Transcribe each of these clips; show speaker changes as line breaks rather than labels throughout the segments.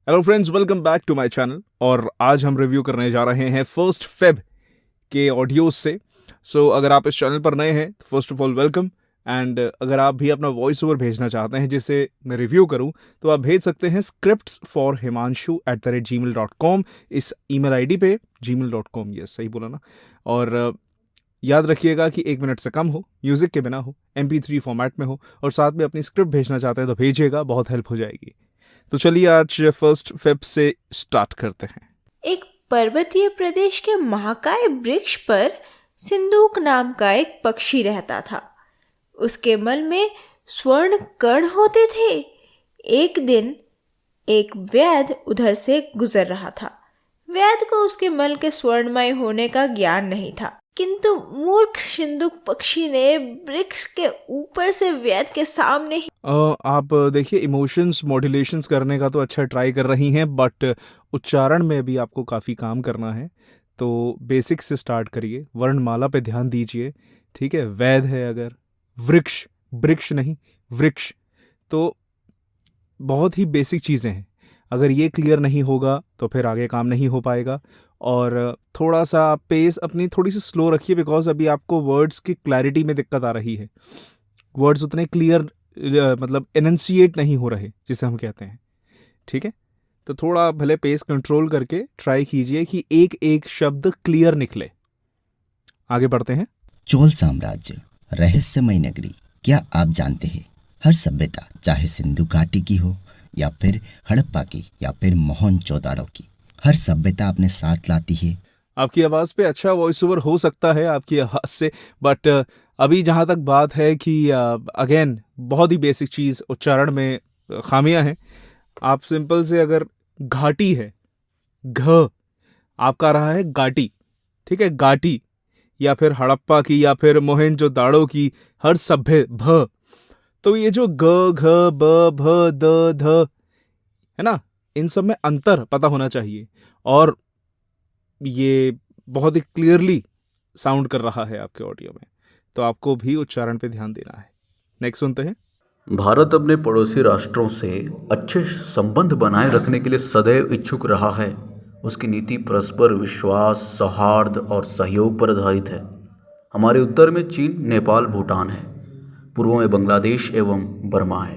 Hello friends, welcome back to my channel. और आज हम रिव्यू करने जा रहे हैं 1 फेब के ऑडियोज से। सो अगर आप इस चैनल पर नए हैं तो first of all welcome. And अगर आप भी अपना वॉइस ओवर भेजना चाहते हैं जिसे मैं रिव्यू करूं तो आप भेज सकते हैं scriptsforhimanshu@gmail.com इस ईमेल आईडी पे। gmail.com, यस सही बोला ना। और याद रखिएगा कि 1 मिनट से कम हो, म्यूजिक के बिना हो, MP3 फॉर्मेट में हो और साथ में अपनी स्क्रिप्ट भेजना चाहते हैं तो भेजिएगा, बहुत हेल्प हो जाएगी। तो चलिए आज 1 फेब से स्टार्ट करते हैं।
एक पर्वतीय प्रदेश के महाकाय वृक्ष पर सिंदूक नाम का एक पक्षी रहता था। उसके मल में स्वर्ण कण होते थे। एक दिन एक वैद्य उधर से गुजर रहा था। वैद्य को उसके मल के स्वर्णमय होने का ज्ञान नहीं था, किंतु मूर्ख सिंदूक पक्षी ने वृक्ष के ऊपर से वैद्य के सामने ही
आप देखिए, इमोशंस मॉड्यूलेशंस करने का तो अच्छा ट्राई कर रही हैं, बट उच्चारण में भी आपको काफ़ी काम करना है। तो बेसिक से स्टार्ट करिए, वर्णमाला पे ध्यान दीजिए। ठीक है, वैद है अगर, वृक्ष, वृक्ष नहीं वृक्ष, तो बहुत ही बेसिक चीज़ें हैं। अगर ये क्लियर नहीं होगा तो फिर आगे काम नहीं हो पाएगा। और थोड़ा सा पेस अपनी थोड़ी सी स्लो रखिए, बिकॉज अभी आपको वर्ड्स की क्लैरिटी में दिक्कत आ रही है। वर्ड्स उतने क्लियर मतलब एनंसिएट नहीं हो रहे जिसे हम कहते हैं। ठीक है, तो थोड़ा भले पेस कंट्रोल करके ट्राई कीजिए कि एक एक शब्द क्लियर निकले। आगे बढ़ते हैं।
चोल साम्राज्य, रहस्यमय नगरी। क्या आप जानते हैं, हर सभ्यता, चाहे सिंधु घाटी की हो या फिर हड़प्पा की या फिर मोहनजोदाड़ो की, हर सभ्यता अपने साथ लाती है।
आपकी आवाज़ पे अच्छा वॉइस ओवर हो सकता है आपकी आवाज़ से, बट अभी जहाँ तक बात है कि अगेन बहुत ही बेसिक चीज़, उच्चारण में खामियां हैं। आप सिंपल से अगर घाटी है, घ आपका रहा है गाटी। ठीक है, गाटी, या फिर हड़प्पा की या फिर मोहनजोदाड़ो की, हर सभ्य भ। तो ये जो ग घ ब भ द ध है ना, इन सब में अंतर पता होना चाहिए। और ये बहुत ही क्लियरली साउंड कर रहा है आपके ऑडियो में, तो आपको भी उच्चारण पे ध्यान देना है। नेक्स्ट सुनते हैं।
भारत अपने पड़ोसी राष्ट्रों से अच्छे संबंध बनाए रखने के लिए सदैव इच्छुक रहा है। उसकी नीति परस्पर विश्वास, सौहार्द और सहयोग पर आधारित है। हमारे उत्तर में चीन, नेपाल, भूटान है। पूर्व में बांग्लादेश एवं बर्मा है।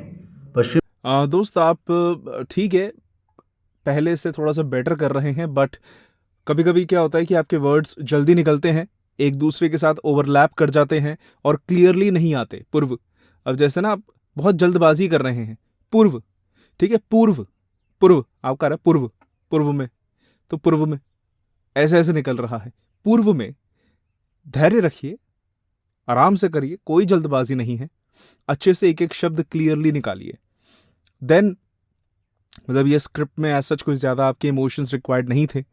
पश्चिम
दोस्त आप ठीक है, पहले से थोड़ा सा बेटर कर रहे हैं, बट कभी कभी क्या होता है कि आपके वर्ड्स जल्दी निकलते हैं, एक दूसरे के साथ ओवरलैप कर जाते हैं और क्लियरली नहीं आते। पूर्व, अब जैसे ना आप बहुत जल्दबाजी कर रहे हैं, पूर्व, ठीक है, पूर्व, पूर्व आपका रहा पूर्व, पूर्व में, तो पूर्व में ऐसे ऐसे निकल रहा है। पूर्व में धैर्य रखिए, आराम से करिए, कोई जल्दबाजी नहीं है। अच्छे से एक एक शब्द क्लियरली निकालिए। देन मतलब ये स्क्रिप्ट में ऐसा कुछ ज़्यादा आपके इमोशंस रिक्वायर्ड नहीं थे,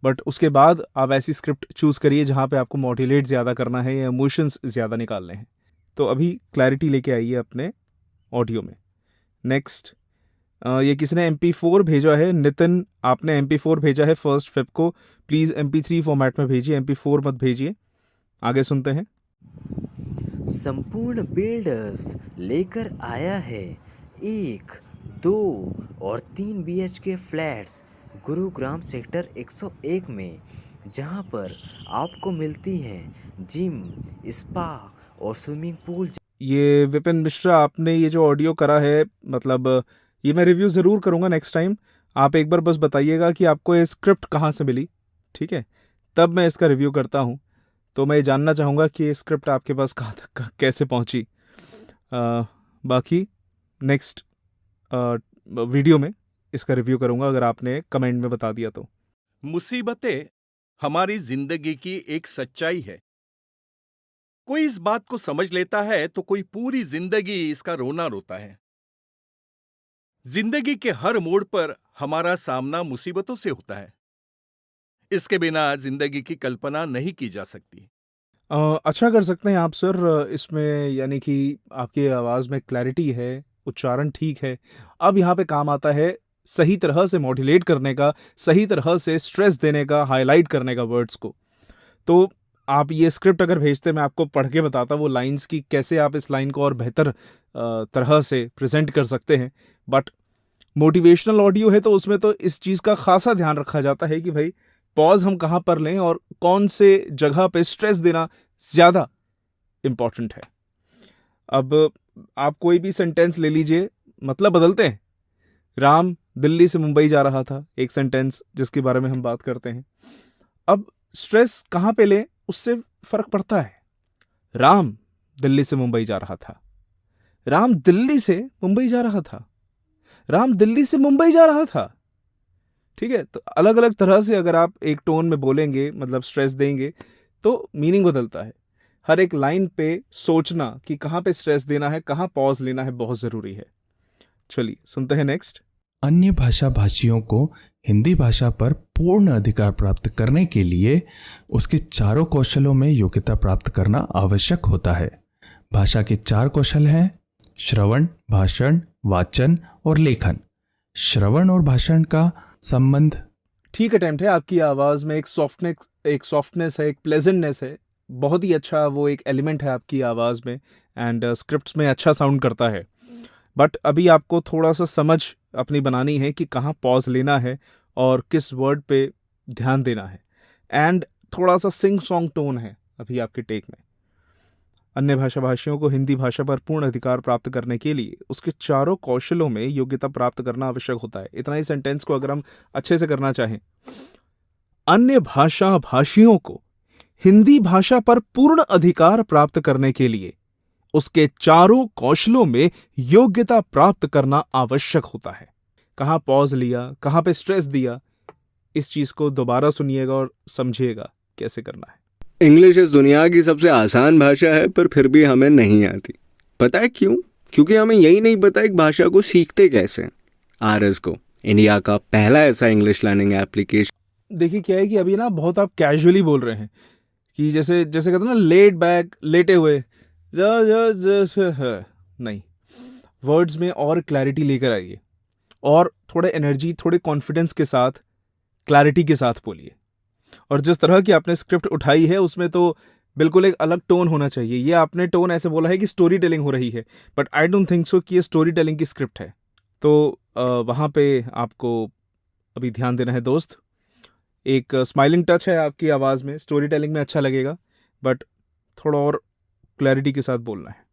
बट उसके बाद आप ऐसी स्क्रिप्ट चूज़ करिए जहाँ पे आपको मॉड्यूलेट ज़्यादा करना है या इमोशंस ज़्यादा निकालने हैं। तो अभी क्लैरिटी लेके आइए अपने ऑडियो में। नेक्स्ट, ये किसने MP4 भेजा है? नितिन, आपने MP4 भेजा है 1 फेब को। प्लीज़ MP3 फॉर्मेट में भेजिए, MP4 मत भेजिए। आगे सुनते हैं।
संपूर्ण बिल्डर्स लेकर आया है 1, 2 और 3 BHK फ्लैट्स गुरुग्राम सेक्टर 101 में, जहां पर आपको मिलती हैं जिम, स्पा और स्विमिंग पूल।
ये विपिन मिश्रा, आपने ये जो ऑडियो करा है, मतलब ये मैं रिव्यू ज़रूर करूँगा नेक्स्ट टाइम। आप एक बार बस बताइएगा कि आपको ये स्क्रिप्ट कहाँ से मिली, ठीक है, तब मैं इसका रिव्यू करता हूँ। तो मैं जानना चाहूँगा कि ये स्क्रिप्ट आपके पास कहाँ तक कैसे पहुँची। बाकी नेक्स्ट वीडियो में इसका रिव्यू करूँगा, अगर आपने कमेंट में बता दिया तो।
मुसीबतें हमारी जिंदगी की एक सच्चाई है। कोई इस बात को समझ लेता है तो कोई पूरी जिंदगी इसका रोना रोता है। जिंदगी के हर मोड़ पर हमारा सामना मुसीबतों से होता है। इसके बिना जिंदगी की कल्पना नहीं की जा सकती।
अच्छा कर सकते हैं आप सर इसमें, यानी कि आपकी आवाज़ में क्लैरिटी है, उच्चारण ठीक है। अब यहाँ पे काम आता है सही तरह से मॉड्यूलेट करने का, सही तरह से स्ट्रेस देने का, हाईलाइट करने का वर्ड्स को। तो आप ये स्क्रिप्ट अगर भेजते, मैं आपको पढ़ के बताता वो लाइंस की कैसे आप इस लाइन को और बेहतर तरह से प्रेजेंट कर सकते हैं। बट मोटिवेशनल ऑडियो है तो उसमें तो इस चीज़ का खासा ध्यान रखा जाता है कि भाई पॉज हम कहाँ पर लें और कौन से जगह पे स्ट्रेस देना ज़्यादा इम्पॉर्टेंट है। अब आप कोई भी सेंटेंस ले लीजिए, मतलब बदलते हैं। राम दिल्ली से मुंबई जा रहा था, एक सेंटेंस जिसके बारे में हम बात करते हैं। अब स्ट्रेस कहाँ पे लें उससे फर्क पड़ता है। राम दिल्ली से मुंबई जा रहा था, राम दिल्ली से मुंबई जा रहा था, राम दिल्ली से मुंबई जा रहा था। ठीक है, तो अलग अलग तरह से अगर आप एक टोन में बोलेंगे, मतलब स्ट्रेस देंगे, तो मीनिंग बदलता है। हर एक लाइन पे सोचना कि कहाँ पे स्ट्रेस देना है, कहाँ पॉज लेना है, बहुत ज़रूरी है। चलिए सुनते हैं नेक्स्ट।
अन्य भाषा भाषियों को हिंदी भाषा पर पूर्ण अधिकार प्राप्त करने के लिए उसके चारों कौशलों में योग्यता प्राप्त करना आवश्यक होता है। भाषा के 4 कौशल हैं: श्रवण, भाषण, वाचन और लेखन। श्रवण और भाषण का संबंध
ठीक अटेम्प्ट है। आपकी आवाज़ में एक सॉफ्टनेस है, एक प्लेजेंटनेस है। बहुत ही अच्छा वो एक एलिमेंट है आपकी आवाज़ में, एंड स्क्रिप्ट्स में अच्छा साउंड करता है। बट अभी आपको थोड़ा सा समझ अपनी बनानी है कि कहाँ पॉज लेना है और किस वर्ड पे ध्यान देना है। एंड थोड़ा सा सिंग सॉन्ग टोन है अभी आपके टेक में। अन्य भाषा भाषियों को हिंदी भाषा पर पूर्ण अधिकार प्राप्त करने के लिए उसके चारों कौशलों में योग्यता प्राप्त करना आवश्यक होता है। इतना ही सेंटेंस को अगर हम अच्छे से करना चाहें, अन्य भाषा भाषियों को हिंदी भाषा पर पूर्ण अधिकार प्राप्त करने के लिए उसके चारों कौशलों में योग्यता प्राप्त करना आवश्यक होता है। कहाँ पॉज लिया, कहाँ पे स्ट्रेस दिया, इस चीज को दोबारा सुनिएगा और समझिएगा कैसे करना है।
इंग्लिश इस दुनिया की सबसे आसान भाषा है, पर फिर भी हमें नहीं आती। पता है क्यों? क्योंकि हमें यही नहीं पता एक भाषा को सीखते कैसे। आरएस को, इंडिया का पहला ऐसा इंग्लिश लर्निंग एप्लीकेशन।
देखिए क्या है कि अभी ना बहुत आप कैजुअली बोल रहे हैं कि जैसे जैसे कहते हैं ना, लेट बैक, लेटे हुए। नहीं, वर्ड्स में और क्लैरिटी लेकर आइए और थोड़ा एनर्जी, थोड़े कॉन्फिडेंस के साथ, क्लैरिटी के साथ बोलिए। और जिस तरह की आपने स्क्रिप्ट उठाई है उसमें तो बिल्कुल एक अलग टोन होना चाहिए। ये आपने टोन ऐसे बोला है कि स्टोरी टेलिंग हो रही है, but I don't think so कि ये स्टोरी टेलिंग की स्क्रिप्ट है। तो वहाँ पे आपको अभी ध्यान देना है दोस्त। एक स्माइलिंग टच है आपकी आवाज़ में, स्टोरी टेलिंग में अच्छा लगेगा, बट थोड़ा और क्लैरिटी के साथ बोलना है।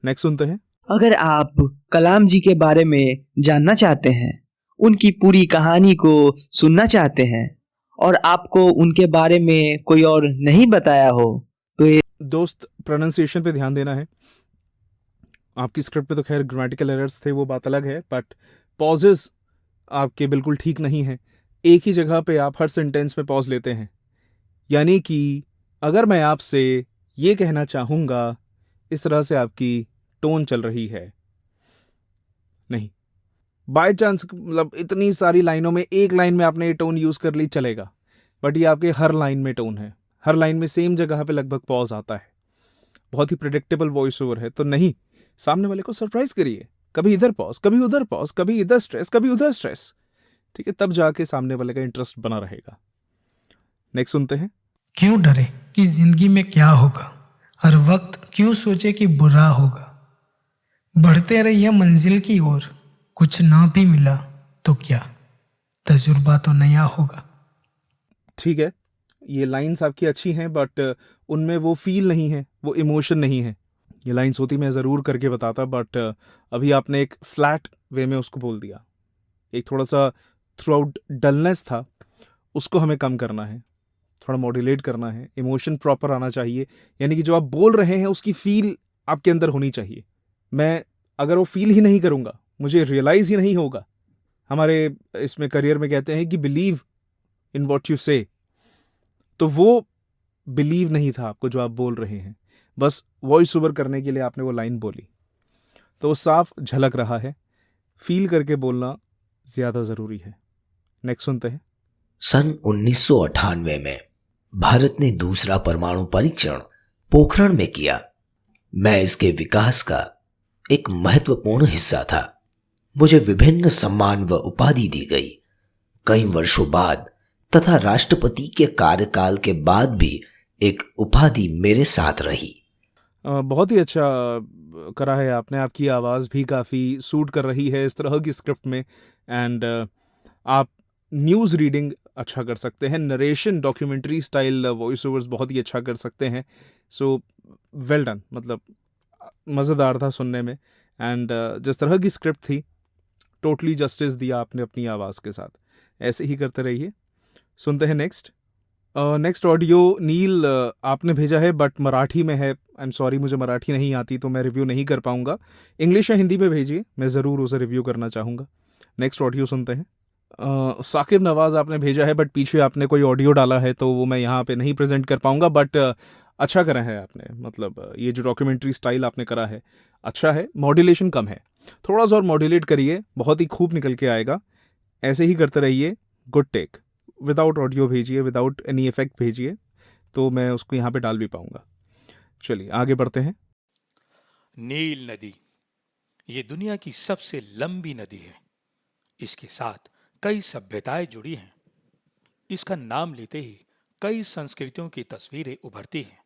नेक्स्ट सुनते हैं।
अगर आप कलाम जी के बारे में जानना चाहते हैं, उनकी पूरी कहानी को सुनना चाहते हैं और आपको उनके बारे में कोई और नहीं बताया हो, तो ये
दोस्त प्रोनाउंसिएशन पे ध्यान देना है। आपकी स्क्रिप्ट पे तो खैर ग्रामेटिकल एरर्स थे, वो बात अलग है, बट पॉजेस आपके बिल्कुल ठीक नहीं हैं। एक ही जगह पे आप हर सेंटेंस में पॉज लेते हैं। यानी कि अगर मैं आपसे ये कहना चाहूँगा, इस तरह से आपकी टोन चल रही है। नहीं, बाय चांस मतलब इतनी सारी लाइनों में एक लाइन में आपने ये टोन यूज़ कर ली, चलेगा, बट ये आपके हर लाइन में टोन है। हर लाइन में सेम जगह पे लगभग पॉज आता है। बहुत ही प्रेडिक्टेबल वॉइस ओवर है, तो नहीं, सामने वाले को सरप्राइज करिए। कभी इधर पॉज, कभी उधर पॉज, कभी इधर स्ट्रेस, कभी उधर स्ट्रेस। ठीक है, तब जाके सामने वाले का इंटरेस्ट बना रहेगा। नेक्स्ट सुनते हैं।
क्यों डरे कि जिंदगी में क्या होगा, हर वक्त क्यों सोचे कि बुरा होगा। बढ़ते रहिए मंजिल की ओर, कुछ ना भी मिला तो क्या, तजुर्बा तो नया होगा।
ठीक है, ये लाइंस आपकी अच्छी हैं, बट उनमें वो फील नहीं है, वो इमोशन नहीं है। ये लाइंस होती मैं ज़रूर करके बताता, बट अभी आपने एक फ्लैट वे में उसको बोल दिया। एक थोड़ा सा थ्रू आउट डलनेस था, उसको हमें कम करना है, थोड़ा मॉड्यूलेट करना है। इमोशन प्रॉपर आना चाहिए, यानी कि जो आप बोल रहे हैं उसकी फील आपके अंदर होनी चाहिए। मैं अगर वो फील ही नहीं करूँगा, मुझे रियलाइज़ ही नहीं होगा। हमारे इसमें करियर में कहते हैं कि बिलीव इन वॉट यू से, तो वो बिलीव नहीं था आपको जो आप बोल रहे हैं, बस वॉइस ओवर करने के लिए आपने वो लाइन बोली, तो वो साफ झलक रहा है। फील करके बोलना ज़्यादा ज़रूरी है। नेक्स्ट सुनते हैं।
सन 1998 में भारत ने दूसरा परमाणु परीक्षण पोखरण में किया। मैं इसके विकास का एक महत्वपूर्ण हिस्सा था। मुझे विभिन्न सम्मान व उपाधि दी गई। कई वर्षों बाद तथा राष्ट्रपति के कार्यकाल के बाद भी एक उपाधि मेरे साथ रही।
बहुत ही अच्छा करा है आपने। आपकी आवाज़ भी काफ़ी सूट कर रही है इस तरह की स्क्रिप्ट में, एंड आप न्यूज़ रीडिंग अच्छा कर सकते हैं, narration documentary style voice overs बहुत ही अच्छा कर सकते हैं. सो वेल डन, मतलब मज़ेदार था सुनने में. एंड जिस तरह की स्क्रिप्ट थी, टोटली जस्टिस दिया आपने अपनी आवाज़ के साथ. ऐसे ही करते रहिए. सुनते हैं नेक्स्ट ऑडियो. नील आपने भेजा है बट मराठी में है. आई एम सॉरी, मुझे मराठी नहीं आती तो मैं रिव्यू नहीं कर पाऊँगा. इंग्लिश या हिंदी में भेजिए, मैं ज़रूर उसे रिव्यू करना चाहूँगा. नेक्स्ट ऑडियो सुनते हैं. साकिब नवाज़ आपने भेजा है बट पीछे आपने कोई ऑडियो डाला है तो वो मैं यहाँ पे नहीं प्रेजेंट कर पाऊँगा. बट अच्छा करा है आपने, मतलब ये जो डॉक्यूमेंट्री स्टाइल आपने करा है अच्छा है. मॉड्यूलेशन कम है, थोड़ा सा और मॉड्यूलेट करिए, बहुत ही खूब निकल के आएगा. ऐसे ही करते रहिए. Good take. विदाउट ऑडियो भेजिए, विदाउट एनी इफेक्ट भेजिए तो मैं उसको यहाँ पे डाल भी पाऊँगा. चलिए आगे बढ़ते हैं.
नील नदी ये दुनिया की सबसे लंबी नदी है. इसके साथ कई सभ्यताएं जुड़ी हैं. इसका नाम लेते ही कई संस्कृतियों की तस्वीरें उभरती हैं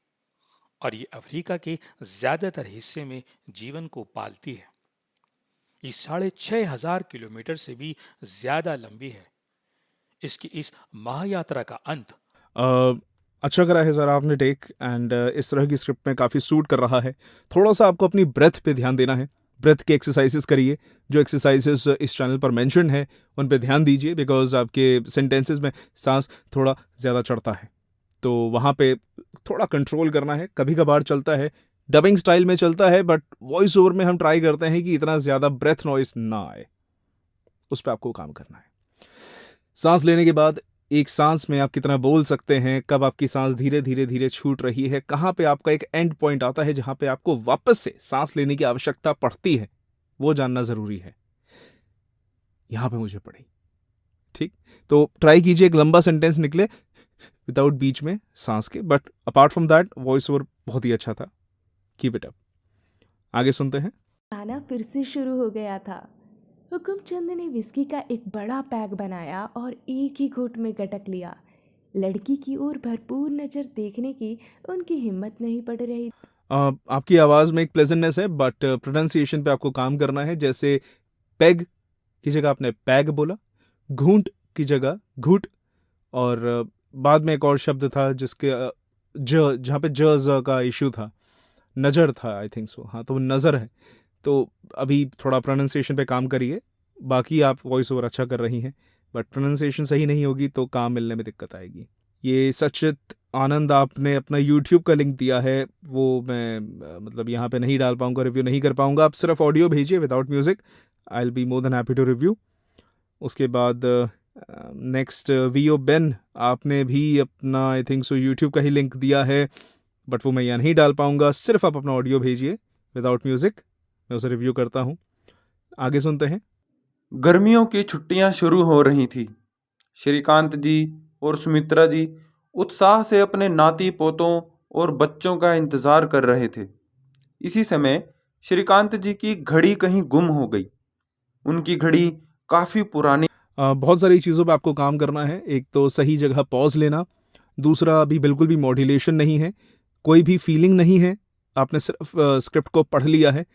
और ये अफ्रीका के ज्यादातर हिस्से में जीवन को पालती है. ये 6,500 किलोमीटर से भी ज्यादा लंबी है. इसकी इस महायात्रा का अंत
अच्छा करा है सर आपने टेक. एंड इस तरह की स्क्रिप्ट में काफ़ी सूट कर रहा है. थोड़ा सा आपको अपनी ब्रेथ पे ध्यान देना है. ब्रेथ के एक्सरसाइजेस करिए. जो एक्सरसाइजेस इस चैनल पर मेंशन है उन पे ध्यान दीजिए, बिकॉज आपके सेंटेंसेस में सांस थोड़ा ज़्यादा चढ़ता है तो वहाँ पे थोड़ा कंट्रोल करना है. कभी कभार चलता है, डबिंग स्टाइल में चलता है, बट वॉइस ओवर में हम ट्राई करते हैं कि इतना ज़्यादा ब्रेथ नॉइस ना आए. उस पर आपको काम करना है. सांस लेने के बाद एक सांस में आप कितना बोल सकते हैं, कब आपकी सांस धीरे धीरे धीरे छूट रही है, कहाँ पे आपका एक एंड पॉइंट आता है जहाँ पे आपको वापस से सांस लेने की आवश्यकता पड़ती है, वो जानना ज़रूरी है. यहाँ पे मुझे पड़ी. ठीक, तो ट्राई कीजिए एक लंबा सेंटेंस निकले विदाउट बीच में सांस के. But apart from that voice over बहुत ही अच्छा था. Keep it up. आगे सुनते हैं.
खाना फिर से शुरू हो गया था. हुकुमचंद ने विस्की का एक बड़ा पैक बनाया और एक ही घूंट में गटक लिया. लड़की की ओर भरपूर नज़र देखने की उनकी हिम्मत नहीं पड़ रही.
आपकी आवाज़ में एक प्लेजेंटनेस है बट प्रोनाउंसिएशन पे आपको काम करना है. जैसे पैग की जगह आपने पैग बोला, घूंट की जगह घूट, और बाद में एक और शब्द था जिसके जहाँ पे ज का इशू था, नज़र था आई थिंक सो. हाँ, तो नज़र है. तो अभी थोड़ा प्रोनाउंसिएशन पे काम करिए. बाकी आप वॉइस ओवर अच्छा कर रही हैं, बट प्रोनाउंसिएशन सही नहीं होगी तो काम मिलने में दिक्कत आएगी. ये सचित आनंद आपने अपना यूट्यूब का लिंक दिया है, वो मैं मतलब यहाँ पे नहीं डाल पाऊँगा, रिव्यू नहीं कर पाऊँगा. आप सिर्फ ऑडियो भेजिए without music. I will be more than happy to review. उसके बाद नेक्स्ट वीओ बेन आपने भी अपना आई थिंक सो यूट्यूब का ही लिंक दिया है, बट वो मैं यहाँ नहीं डाल पाऊँगा. सिर्फ आप अपना ऑडियो भेजिए विदाउट म्यूज़िक, मैं उसे रिव्यू करता हूँ. आगे सुनते हैं.
गर्मियों की छुट्टियां शुरू हो रही थी. श्रीकांत जी और सुमित्रा जी उत्साह से अपने नाती पोतों और बच्चों का इंतज़ार कर रहे थे. इसी समय श्रीकांत जी की घड़ी कहीं गुम हो गई. उनकी घड़ी काफ़ी पुरानी.
बहुत सारी चीज़ों पे आपको काम करना है. एक तो सही जगह पॉज लेना, दूसरा अभी बिल्कुल भी मॉड्यूलेशन नहीं है, कोई भी फीलिंग नहीं है, आपने सिर्फ स्क्रिप्ट को पढ़ लिया है.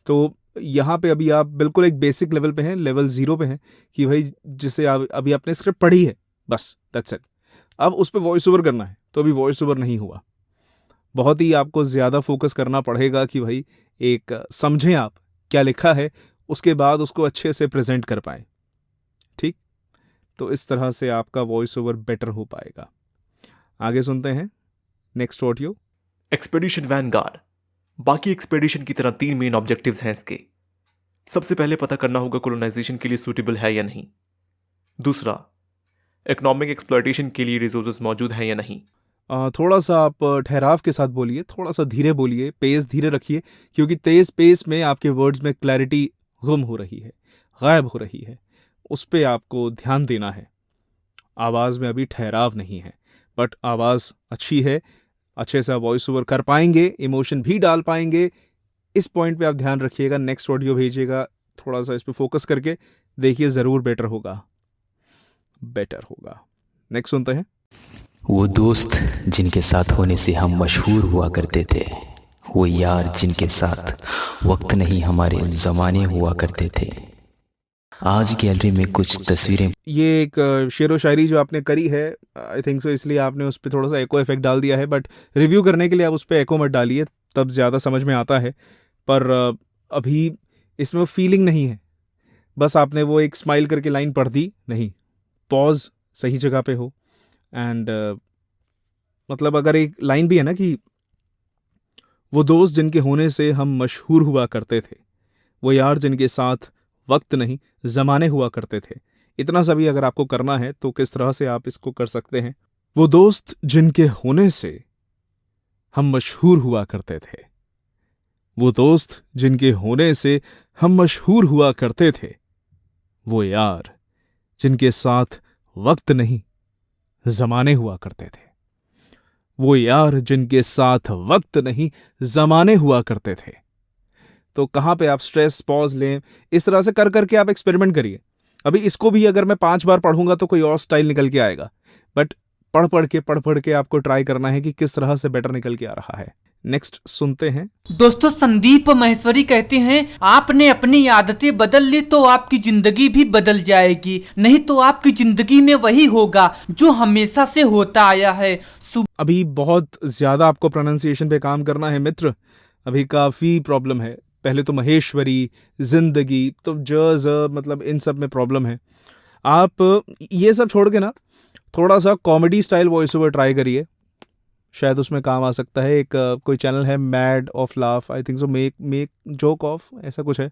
तो यहाँ पे अभी आप बिल्कुल एक बेसिक लेवल पे हैं, लेवल 0 पे हैं कि भाई जिसे अभी आपने स्क्रिप्ट पढ़ी है, बस दैट्स इट. अब उस पर वॉइस ओवर करना है, तो अभी वॉइस ओवर नहीं हुआ. बहुत ही आपको ज़्यादा फोकस करना पड़ेगा कि भाई एक समझें आप क्या लिखा है, उसके बाद उसको अच्छे से प्रेजेंट कर पाएँ. ठीक, तो इस तरह से आपका वॉइस ओवर बेटर हो पाएगा. आगे सुनते हैं नेक्स्ट ऑडियो.
एक्सपेडिशन वैनगार्ड बाकी एक्सपेडिशन की तरह 3 मेन ऑब्जेक्टिव्स हैं इसके. सबसे पहले पता करना होगा कोलोनाइजेशन के लिए सूटेबल है या नहीं. दूसरा, इकोनॉमिक एक्सप्लॉयटेशन के लिए रिसोर्सेज मौजूद हैं या नहीं.
थोड़ा सा आप ठहराव के साथ बोलिए, थोड़ा सा धीरे बोलिए, पेस धीरे रखिए, क्योंकि तेज़ पेस में आपके वर्ड्स में क्लैरिटी गुम हो रही है, गायब हो रही है. उस पर आपको ध्यान देना है. आवाज़ में अभी ठहराव नहीं है, बट आवाज़ अच्छी है, अच्छे से वॉइस ओवर कर पाएंगे, इमोशन भी डाल पाएंगे. इस पॉइंट पे आप ध्यान रखिएगा. नेक्स्ट ऑडियो भेजिएगा, थोड़ा सा इस पे फोकस करके देखिए, ज़रूर बेटर होगा, बेटर होगा. नेक्स्ट सुनते हैं.
वो दोस्त जिनके साथ होने से हम मशहूर हुआ करते थे, वो यार जिनके साथ वक्त नहीं हमारे ज़माने हुआ करते थे. आज गैलरी में कुछ तस्वीरें।
ये एक शेर व शायरी जो आपने करी है, आई थिंक सो, इसलिए आपने उस पर थोड़ा सा एको इफेक्ट डाल दिया है, बट रिव्यू करने के लिए आप उस पर एको मत डालिए, तब ज़्यादा समझ में आता है। पर अभी इसमें वो फीलिंग नहीं है, बस आपने वो एक स्माइल करके लाइन पढ़ दी नहीं, पॉज सही जगह पे हो। एंड मतलब अगर एक लाइन भी है ना कि वो दोस्त जिनके होने से हम मशहूर हुआ करते थे, वो यार जिनके साथ वक्त नहीं ज़माने हुआ करते थे, इतना सा भी अगर आपको करना है तो किस तरह से आप इसको कर सकते हैं। वो दोस्त जिनके होने से हम मशहूर हुआ करते थे, वो दोस्त जिनके होने से हम मशहूर हुआ करते थे, वो यार जिनके साथ वक्त नहीं ज़माने हुआ करते थे, वो यार जिनके साथ वक्त नहीं ज़माने हुआ करते थे। तो कहाँ पे आप स्ट्रेस पॉज लें, इस तरह से कर करके आप एक्सपेरिमेंट करिए। अभी इसको भी अगर मैं 5 बार पढ़ूंगा तो कोई और स्टाइल निकल के आएगा, बट पढ़ पढ़ के आपको ट्राई करना है कि किस तरह से बेटर निकल के आ रहा है। नेक्स्ट सुनते हैं।
दोस्तों, संदीप महेश्वरी कहते हैं, आपने अपनी आदतें बदल ली तो आपकी जिंदगी भी बदल जाएगी, नहीं तो आपकी जिंदगी में वही होगा जो हमेशा से होता आया है।
अभी बहुत ज्यादा आपको प्रोनाउंसिएशन पे काम करना है मित्र, अभी काफी प्रॉब्लम है। पहले तो महेश्वरी, जिंदगी, तो मतलब इन सब में प्रॉब्लम है। आप ये सब छोड़ के ना थोड़ा सा comedy style voice over try करिए, शायद उसमें काम आ सकता है। एक कोई चैनल है mad of laugh, I think so, make joke of, ऐसा कुछ है।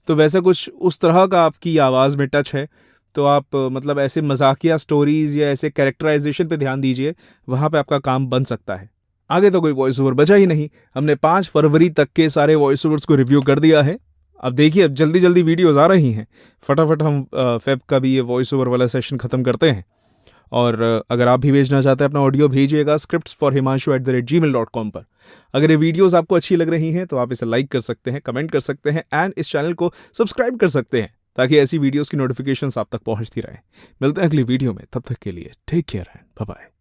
तो वैसा कुछ उस तरह का आपकी आवाज़ में टच है, तो आप मतलब ऐसे मजाकिया स्टोरीज़ या ऐसे कैरेक्टराइजेशन पे ध्यान दीजिए, वहाँ पे आपका काम बन सकता है। आगे तो कोई वॉइस ओवर बचा ही नहीं, हमने 5 फरवरी तक के सारे वॉइस ओवर्स को रिव्यू कर दिया है। अब देखिए, अब जल्दी जल्दी वीडियोज़ आ रही हैं, फटाफट हम फेब का भी ये वॉइस ओवर वाला सेशन ख़त्म करते हैं। और अगर आप भी भेजना चाहते हैं अपना ऑडियो, भेजिएगा scriptsforhimanshu@gmail.com पर। अगर ये वीडियोस आपको अच्छी लग रही हैं तो आप इसे लाइक कर सकते हैं, कमेंट कर सकते हैं एंड इस चैनल को सब्सक्राइब कर सकते हैं, ताकि ऐसी वीडियोस की नोटिफिकेशंस आप तक पहुंचती रहे। मिलते हैं अगली वीडियो में, तब तक के लिए take care and bye bye.